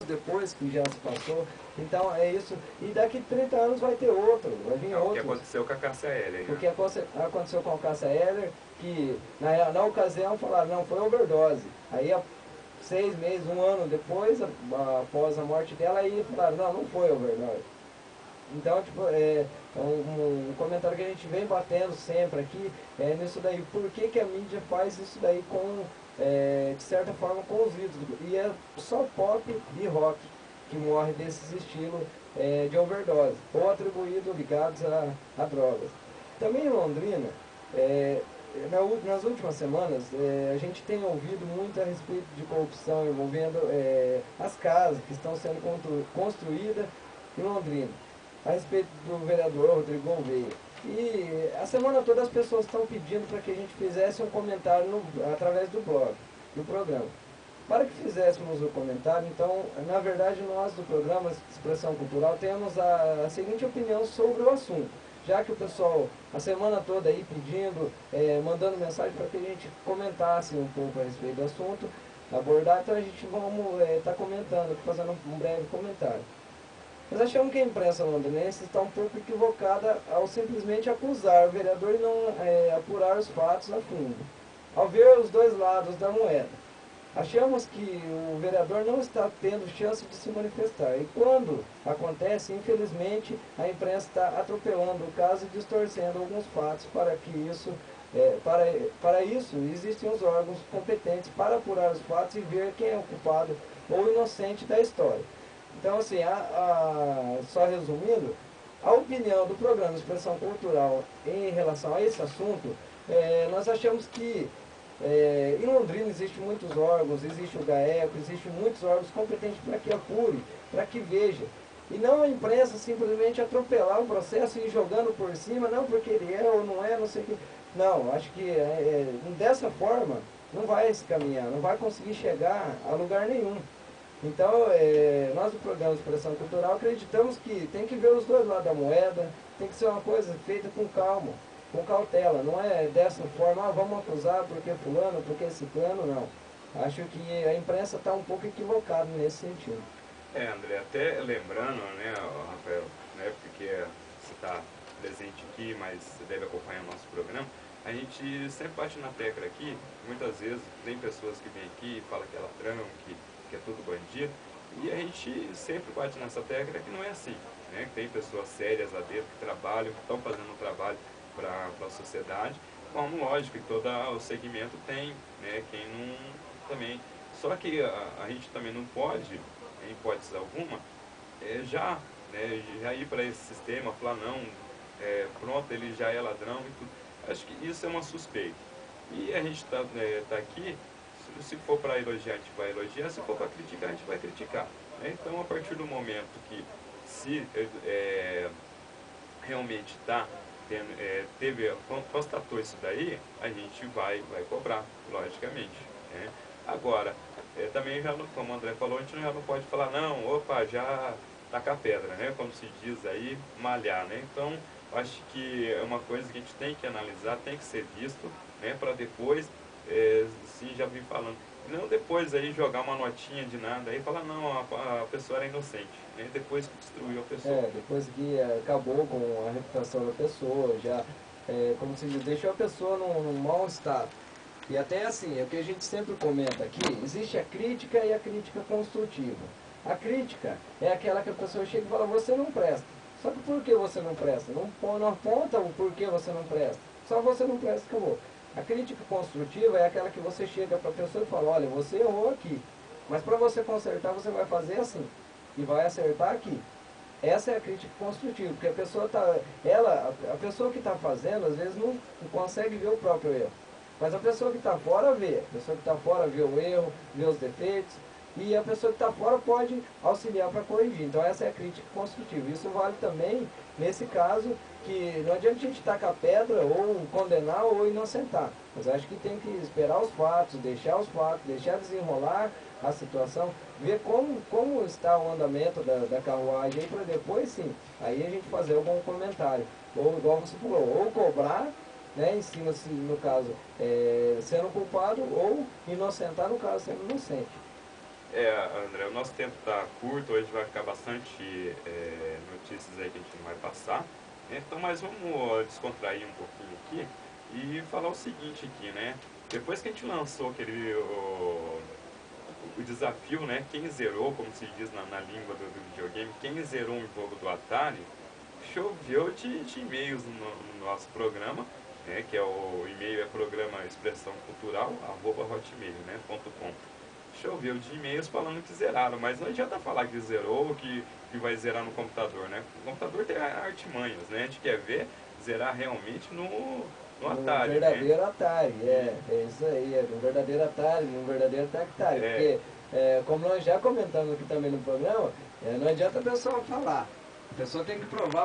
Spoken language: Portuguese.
depois que já se passou. Então é isso. E daqui 30 anos vai ter outro, vai vir outro. O que aconteceu com a Cássia Eller. O que aconteceu com a Cássia Eller, que na ocasião falaram, não, foi overdose. Aí 6 meses, 1 ano depois, após a morte dela, aí falaram, não foi overdose. Então, tipo, um comentário que a gente vem batendo sempre aqui é nisso daí. Por que a mídia faz isso daí de certa forma, com os ídolos? E é só pop e rock que morre desses estilos de overdose, ou atribuído ligados a drogas. Também em Londrina, nas últimas semanas, a gente tem ouvido muito a respeito de corrupção envolvendo as casas que estão sendo construídas em Londrina, a respeito do vereador Rodrigo Gouveia. E a semana toda as pessoas estão pedindo para que a gente fizesse um comentário através do blog, do programa. Para que fizéssemos o comentário, então, na verdade, nós do programa Expressão Cultural temos a seguinte opinião sobre o assunto. Já que o pessoal, a semana toda aí pedindo, mandando mensagem para que a gente comentasse um pouco a respeito do assunto, abordar, então a gente vamos estar comentando, fazendo um breve comentário. Nós achamos que a imprensa londrinense está um pouco equivocada ao simplesmente acusar o vereador e não apurar os fatos a fundo, ao ver os dois lados da moeda. Achamos que o vereador não está tendo chance de se manifestar. E quando acontece, infelizmente, a imprensa está atropelando o caso e distorcendo alguns fatos para que isso... para isso, existem os órgãos competentes para apurar os fatos e ver quem é o culpado ou inocente da história. Então, assim, só resumindo, a opinião do programa Expressão Cultural em relação a esse assunto, nós achamos que em Londrina existem muitos órgãos, existe o GAECO, existem muitos órgãos competentes para que apure, para que veja. E não a imprensa simplesmente atropelar o processo e ir jogando por cima, não porque ele é ou não é, não sei o que. Não, acho que dessa forma não vai se caminhar, não vai conseguir chegar a lugar nenhum. Então, nós do programa Expressão Cultural acreditamos que tem que ver os dois lados da moeda, tem que ser uma coisa feita com calma, com cautela, não é dessa forma, vamos acusar porque fulano, porque ciclano, não. Acho que a imprensa está um pouco equivocada nesse sentido. André, até lembrando, né, Rafael, né, porque você está presente aqui, mas você deve acompanhar o nosso programa, a gente sempre bate na tecla aqui, muitas vezes tem pessoas que vêm aqui e falam que é ladrão, que é tudo bandido, e a gente sempre bate nessa tecla que não é assim, né, que tem pessoas sérias lá dentro que trabalham, que estão fazendo um trabalho para a sociedade, como lógico que todo o segmento tem, né, quem não também, só que a gente também não pode, em hipótese alguma, já ir para esse sistema, falar não, pronto, ele já é ladrão e tudo. Acho que isso é uma suspeita. E a gente está tá aqui, se for para elogiar, a gente vai elogiar, se for para criticar, a gente vai criticar. Né? Então, a partir do momento que se realmente constatou isso daí, a gente vai cobrar, logicamente. Né? Agora, também, como o André falou, a gente já não pode falar, não, opa, já tacar pedra, né? Como se diz aí, malhar. Né? Então, acho que é uma coisa que a gente tem que analisar, tem que ser visto, né? Para depois, sim, já vim falando. Não depois aí jogar uma notinha de nada, aí falar, não, a pessoa era inocente. Né? Depois que destruiu a pessoa. Depois que acabou com a reputação da pessoa, já, como se diz, deixou a pessoa num mau estado. E até assim, é o que a gente sempre comenta aqui, existe a crítica e a crítica construtiva. A crítica é aquela que a pessoa chega e fala, você não presta. Só que por que você não presta? Não aponta o porquê você não presta. Só você não presta, acabou. A crítica construtiva é aquela que você chega para a pessoa e fala, olha, você errou aqui, mas para você consertar você vai fazer assim, e vai acertar aqui. Essa é a crítica construtiva, porque a pessoa que está fazendo, às vezes não consegue ver o próprio erro. Mas a pessoa que está fora vê. A pessoa que está fora vê o erro, vê os defeitos. E a pessoa que está fora pode auxiliar para corrigir. Então essa é a crítica construtiva. Isso vale também nesse caso que não adianta a gente tacar pedra ou condenar ou inocentar. Mas acho que tem que esperar os fatos, deixar desenrolar a situação, ver como está o andamento da carruagem aí para depois sim, aí a gente fazer algum comentário. Ou igual você falou, ou cobrar, né, em cima, no caso, sendo culpado, ou inocentar, no caso, sendo inocente. André, o nosso tempo está curto, hoje vai ficar bastante notícias aí que a gente não vai passar. Então, mas vamos descontrair um pouquinho aqui e falar o seguinte aqui, né? Depois que a gente lançou o desafio, né? Quem zerou, como se diz na língua do videogame, quem zerou um jogo do Atari, choveu de e-mails no nosso programa, né? Que é o e-mail é programa expressão cultural, @hotmail, né, .com. Choveu de e-mails falando que zeraram, mas não adianta falar que zerou, que vai zerar no computador, né? O computador tem artimanhas, né? A gente quer ver zerar realmente no Atari, verdadeiro né? Atari, é isso aí, no verdadeiro Atari, no verdadeiro Tactari, É. porque, como nós já comentamos aqui também no programa, não adianta a pessoa falar, a pessoa tem que provar.